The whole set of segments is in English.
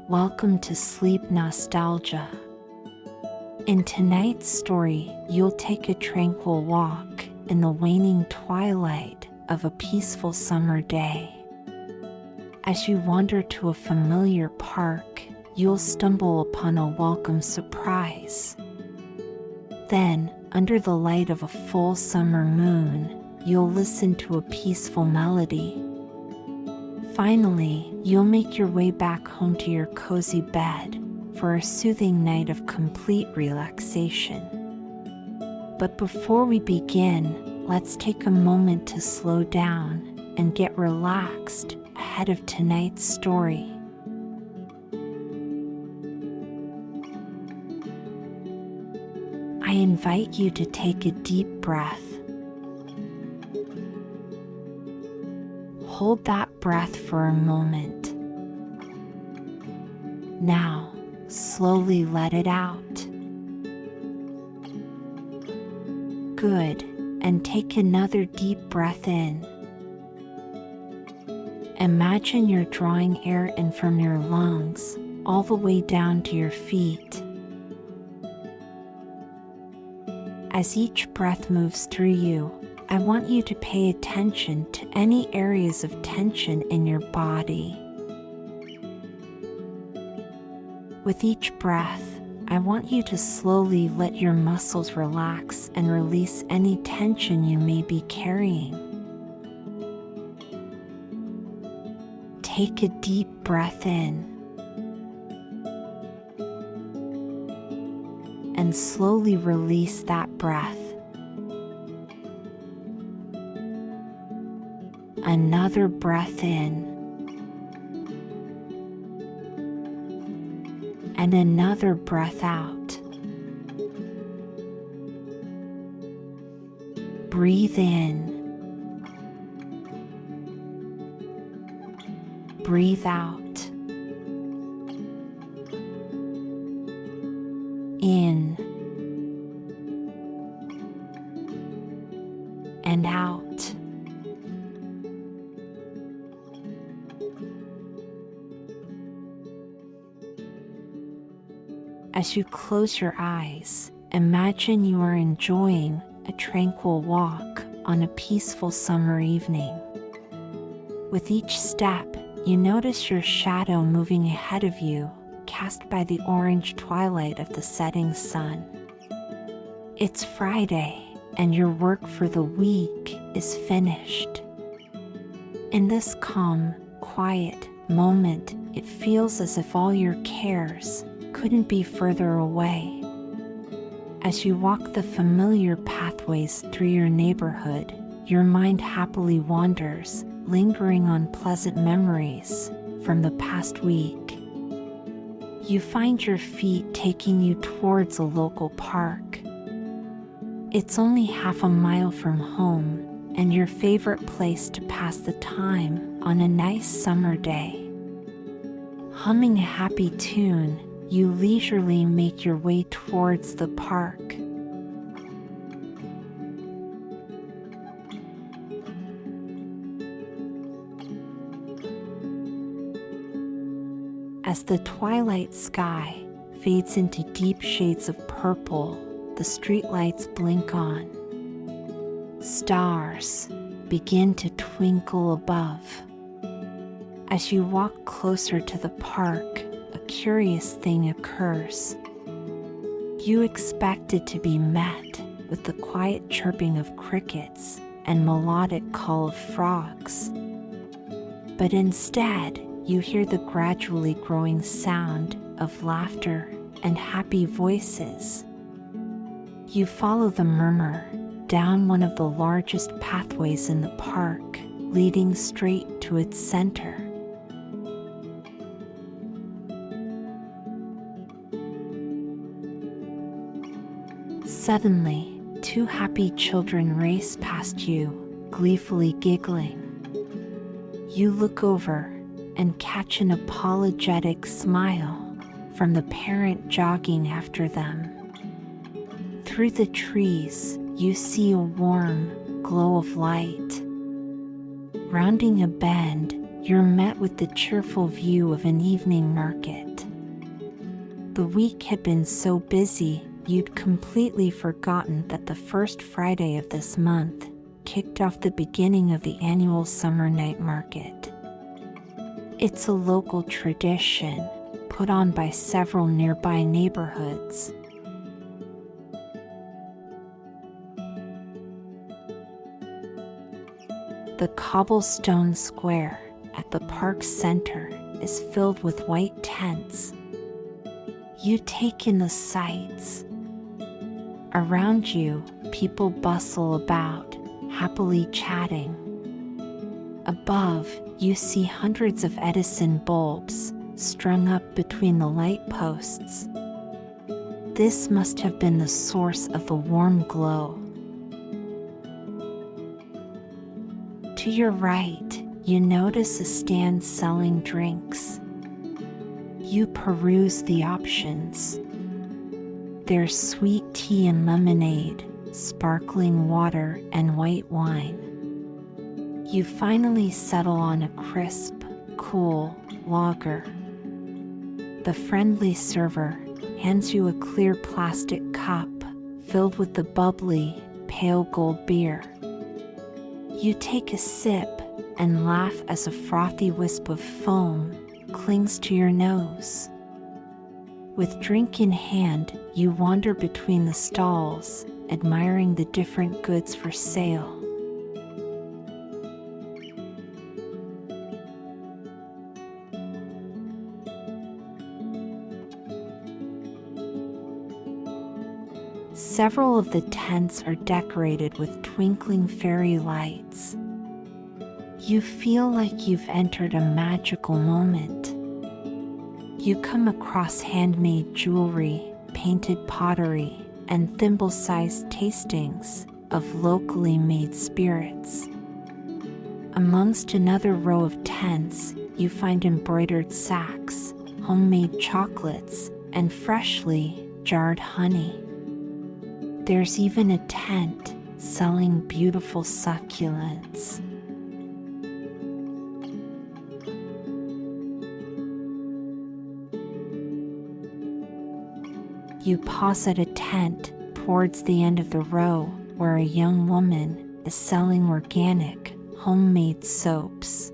welcome to Sleep Nostalgia. In tonight's story, you'll take a tranquil walk in the waning twilight of a peaceful summer day. As you wander to a familiar park, you'll stumble upon a welcome surprise. Then, under the light of a full summer moon, you'll listen to a peaceful melody. Finally, you'll make your way back home to your cozy bed for a soothing night of complete relaxation. But before we begin, let's take a moment to slow down and get relaxed ahead of tonight's story. I invite you to take a deep breath. Hold that breath for a moment. Now, slowly let it out. Good, and take another deep breath in. Imagine you're drawing air in from your lungs, all the way down to your feet. As each breath moves through you, I want you to pay attention to any areas of tension in your body. With each breath, I want you to slowly let your muscles relax and release any tension you may be carrying. Take a deep breath in and slowly release that breath. Another breath in and another breath out. Breathe in. Breathe out. In and out. As you close your eyes, imagine you are enjoying a tranquil walk on a peaceful summer evening. With each step, you notice your shadow moving ahead of you, cast by the orange twilight of the setting sun. It's Friday, and your work for the week is finished. In this calm, quiet moment, it feels as if all your cares couldn't be further away. As you walk the familiar pathways through your neighborhood, your mind happily wanders, lingering on pleasant memories from the past week. You find your feet taking you towards a local park. It's only half a mile from home, and your favorite place to pass the time on a nice summer day. Humming a happy tune, you leisurely make your way towards the park. As the twilight sky fades into deep shades of purple, the streetlights blink on. Stars begin to twinkle above. As you walk closer to the park, a curious thing occurs. You expected to be met with the quiet chirping of crickets and melodic call of frogs. But instead, you hear the gradually growing sound of laughter and happy voices. You follow the murmur down one of the largest pathways in the park, leading straight to its center. Suddenly, two happy children race past you, gleefully giggling. You look over and catch an apologetic smile from the parent jogging after them. Through the trees, you see a warm glow of light. Rounding a bend, you're met with the cheerful view of an evening market. The week had been so busy, you'd completely forgotten that the first Friday of this month kicked off the beginning of the annual summer night market. It's a local tradition put on by several nearby neighborhoods. The cobblestone square at the park's center is filled with white tents. You take in the sights. Around you, people bustle about, happily chatting. Above, you see hundreds of Edison bulbs strung up between the light posts. This must have been the source of the warm glow. To your right, you notice a stand selling drinks. You peruse the options. There's sweet tea and lemonade, sparkling water and white wine. You finally settle on a crisp, cool lager. The friendly server hands you a clear plastic cup filled with the bubbly, pale gold beer. You take a sip and laugh as a frothy wisp of foam clings to your nose. With drink in hand, you wander between the stalls, admiring the different goods for sale. Several of the tents are decorated with twinkling fairy lights. You feel like you've entered a magical moment. You come across handmade jewelry, painted pottery, and thimble-sized tastings of locally made spirits. Amongst another row of tents, you find embroidered sacks, homemade chocolates, and freshly jarred honey. There's even a tent selling beautiful succulents. You pause at a tent towards the end of the row where a young woman is selling organic, homemade soaps.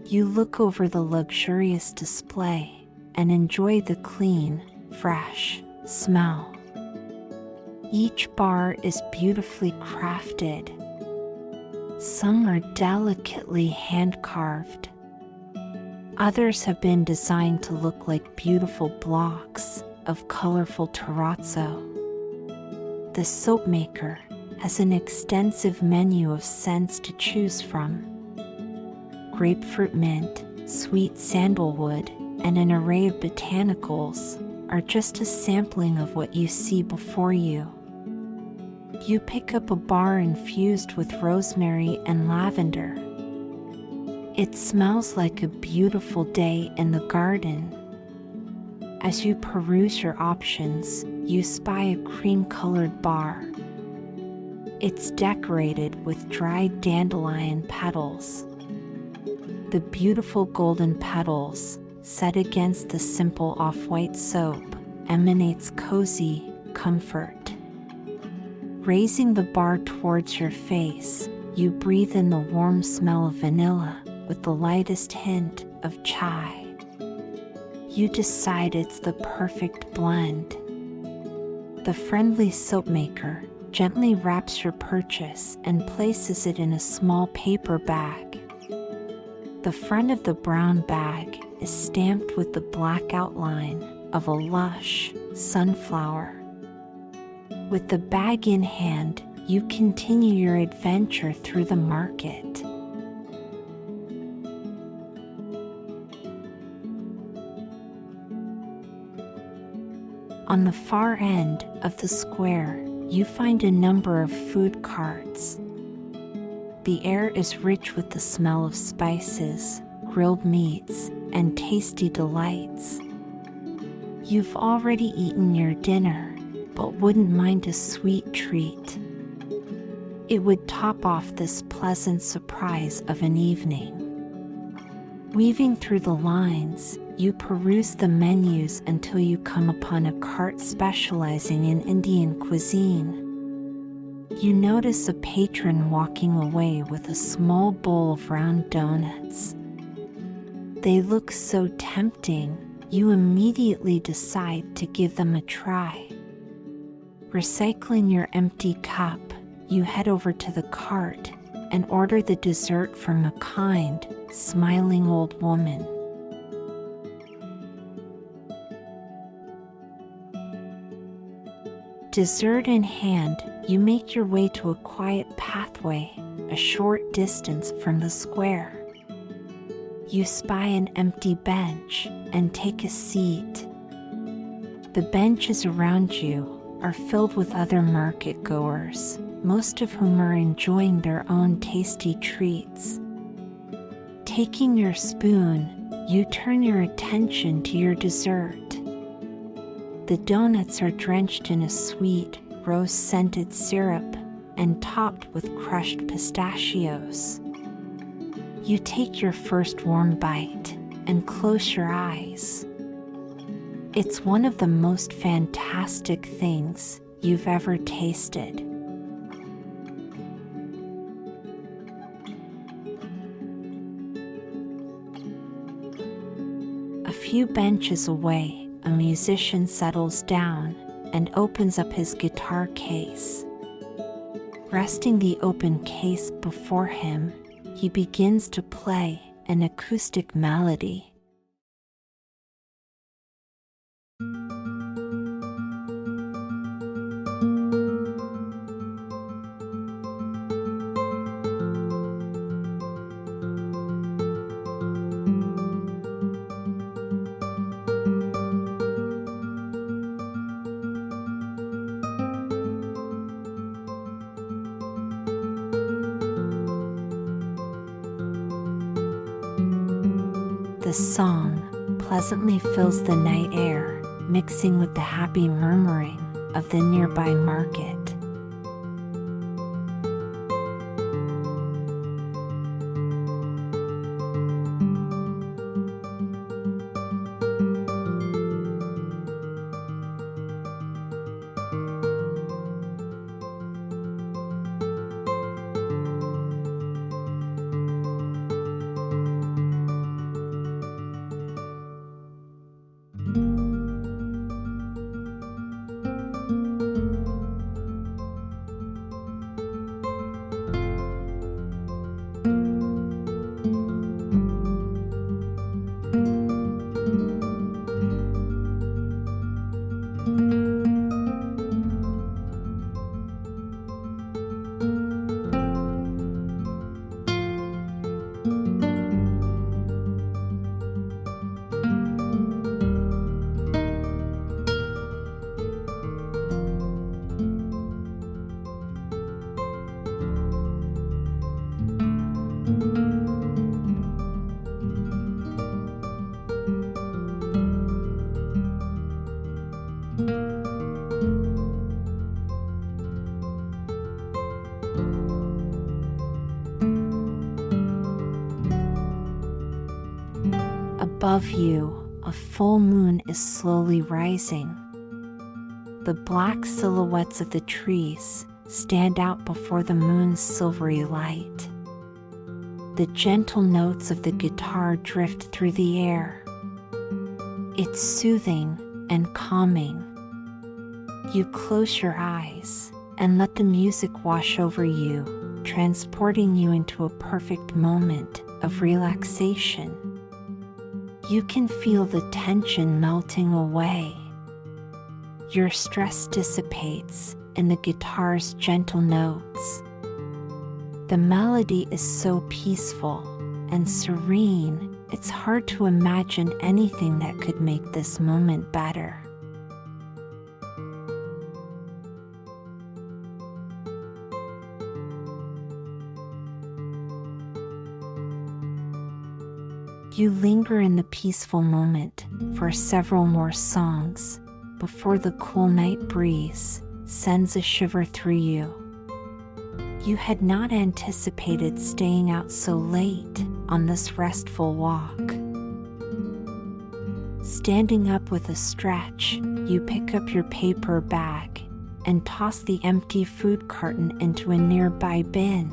You look over the luxurious display and enjoy the clean, fresh smell. Each bar is beautifully crafted. Some are delicately hand-carved. Others have been designed to look like beautiful blocks of colorful terrazzo. The soap maker has an extensive menu of scents to choose from. Grapefruit mint, sweet sandalwood, and an array of botanicals are just a sampling of what you see before you. You pick up a bar infused with rosemary and lavender. It smells like a beautiful day in the garden. As you peruse your options, you spy a cream-colored bar. It's decorated with dried dandelion petals. The beautiful golden petals, set against the simple off-white soap, emanates cozy comfort. Raising the bar towards your face, you breathe in the warm smell of vanilla with the lightest hint of chai. You decide it's the perfect blend. The friendly soap maker gently wraps your purchase and places it in a small paper bag. The front of the brown bag is stamped with the black outline of a lush sunflower. With the bag in hand, you continue your adventure through the market. On the far end of the square, you find a number of food carts. The air is rich with the smell of spices, grilled meats, and tasty delights. You've already eaten your dinner, but wouldn't mind a sweet treat. It would top off this pleasant surprise of an evening. Weaving through the lines, you peruse the menus until you come upon a cart specializing in Indian cuisine. You notice a patron walking away with a small bowl of round donuts. They look so tempting, you immediately decide to give them a try. Recycling your empty cup, you head over to the cart and order the dessert from a kind, smiling old woman. Dessert in hand, you make your way to a quiet pathway, a short distance from the square. You spy an empty bench and take a seat. The benches around you are filled with other market goers, most of whom are enjoying their own tasty treats. Taking your spoon, you turn your attention to your dessert. The donuts are drenched in a sweet, rose-scented syrup and topped with crushed pistachios. You take your first warm bite and close your eyes. It's one of the most fantastic things you've ever tasted. A few benches away, a musician settles down and opens up his guitar case. Resting the open case before him, he begins to play an acoustic melody. The song pleasantly fills the night air, mixing with the happy murmuring of the nearby market. Above you, a full moon is slowly rising. The black silhouettes of the trees stand out before the moon's silvery light. The gentle notes of the guitar drift through the air. It's soothing and calming. You close your eyes and let the music wash over you, transporting you into a perfect moment of relaxation. You can feel the tension melting away. Your stress dissipates in the guitar's gentle notes. The melody is so peaceful and serene, it's hard to imagine anything that could make this moment better. You linger in the peaceful moment for several more songs before the cool night breeze sends a shiver through you. You had not anticipated staying out so late, on this restful walk. Standing up with a stretch, you pick up your paper bag and toss the empty food carton into a nearby bin.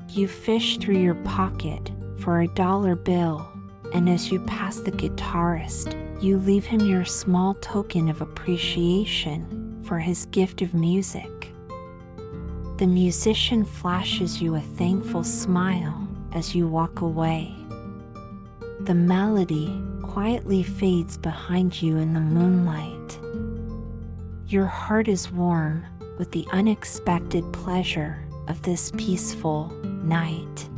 You fish through your pocket for a dollar bill, and as you pass the guitarist, you leave him your small token of appreciation for his gift of music. The musician flashes you a thankful smile as you walk away. The melody quietly fades behind you in the moonlight. Your heart is warm with the unexpected pleasure of this peaceful night.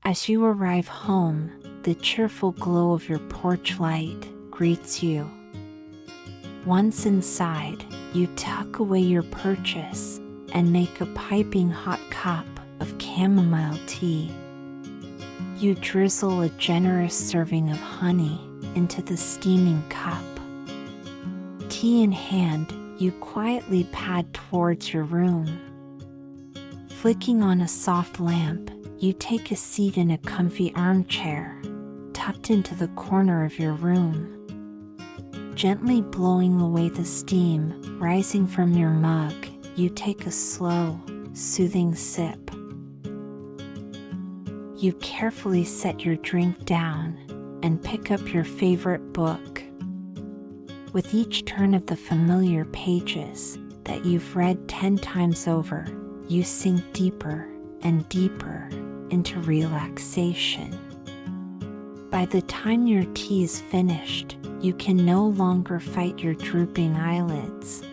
As you arrive home, the cheerful glow of your porch light greets you. Once inside, you tuck away your purchase and make a piping hot cup of chamomile tea. You drizzle a generous serving of honey into the steaming cup. Tea in hand, you quietly pad towards your room. Flicking on a soft lamp, you take a seat in a comfy armchair, tucked into the corner of your room. Gently blowing away the steam rising from your mug, you take a slow, soothing sip. You carefully set your drink down and pick up your favorite book. With each turn of the familiar pages that you've read 10 times over, you sink deeper and deeper into relaxation. By the time your tea is finished, you can no longer fight your drooping eyelids.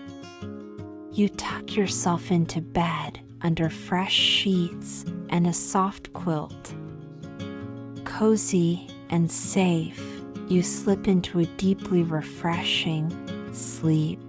You tuck yourself into bed under fresh sheets and a soft quilt. Cozy and safe, you slip into a deeply refreshing sleep.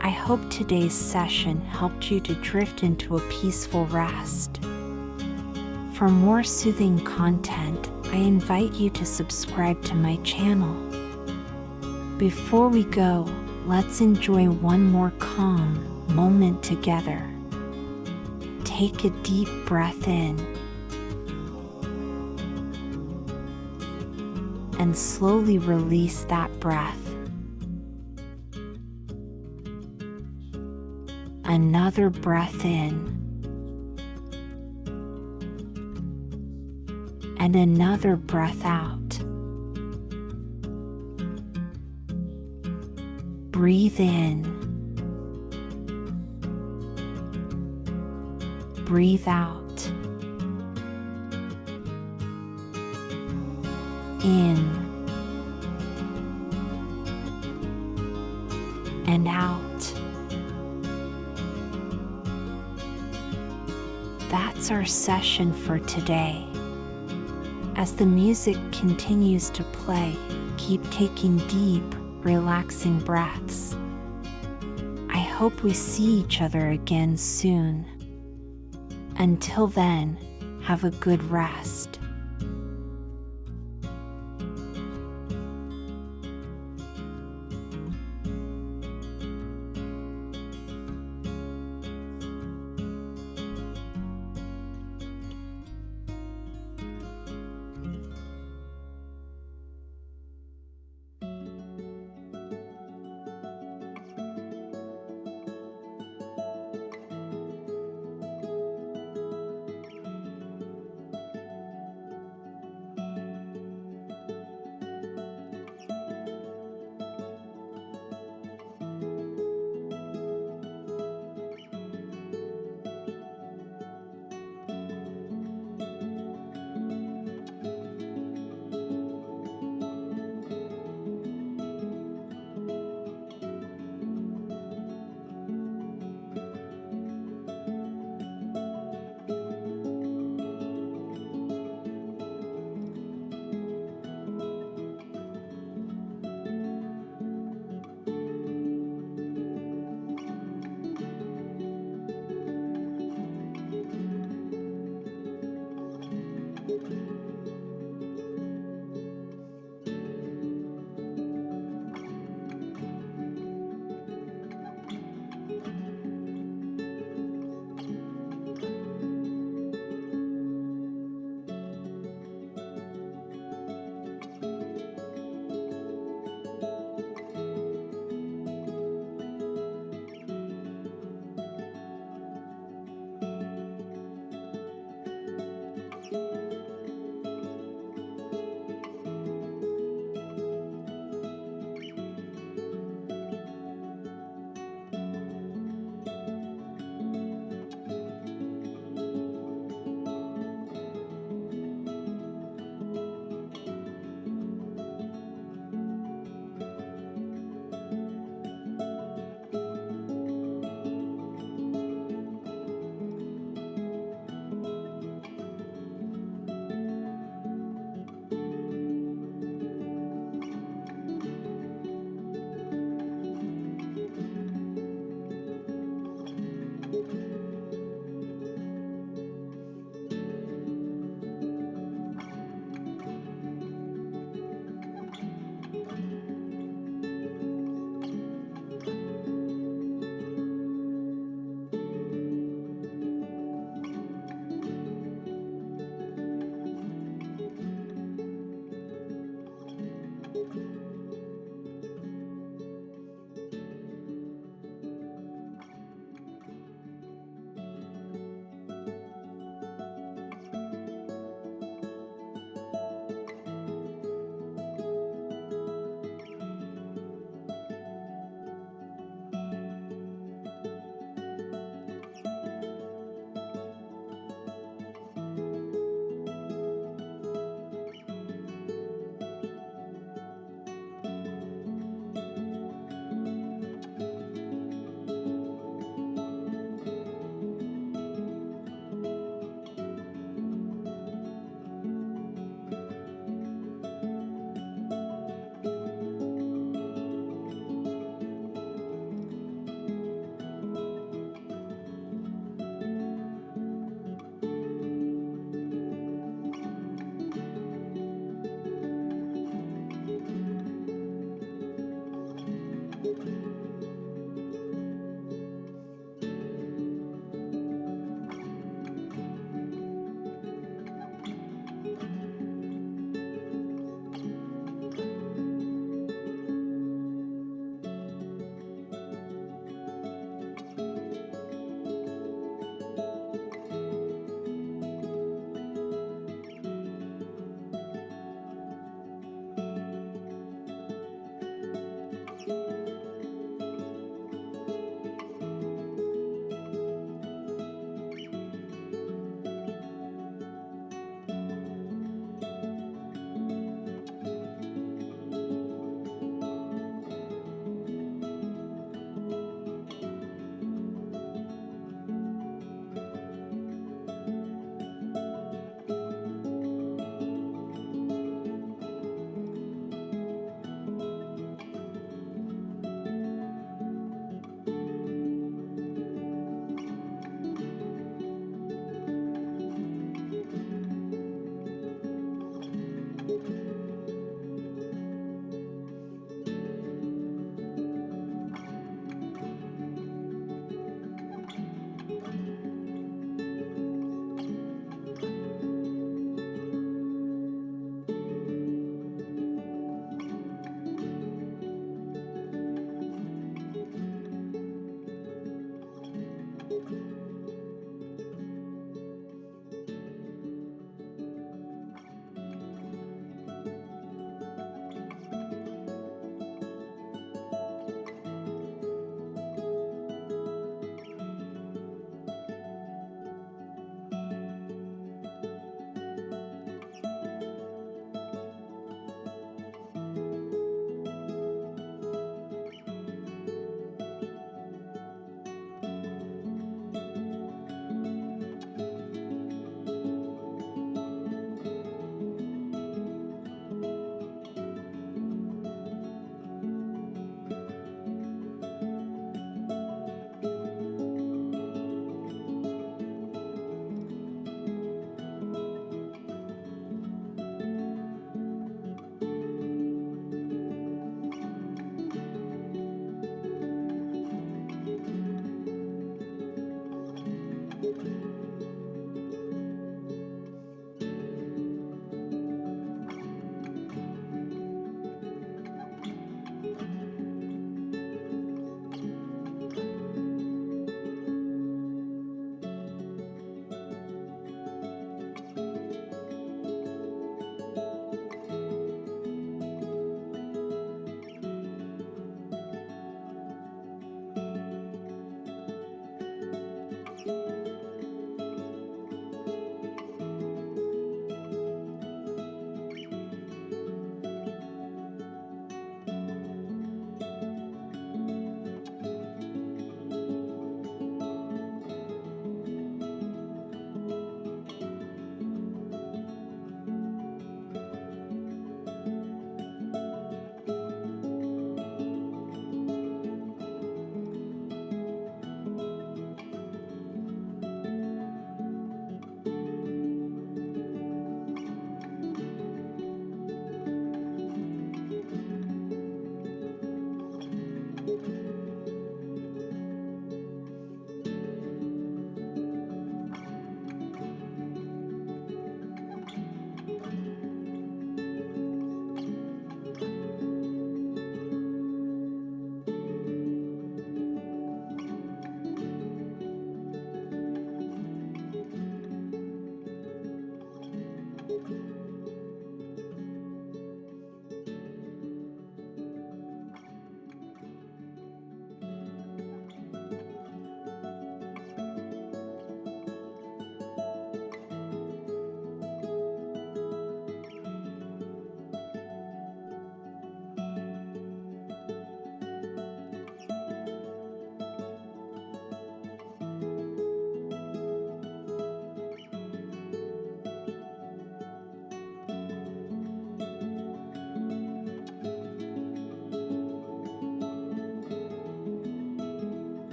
I hope today's session helped you to drift into a peaceful rest. For more soothing content, I invite you to subscribe to my channel. Before we go, let's enjoy one more calm moment together. Take a deep breath in and slowly release that breath. Another breath in and another breath out. Breathe in, breathe out. In and out. That's our session for today. As the music continues to play, keep taking deep, relaxing breaths. I hope we see each other again soon. Until then, have a good rest.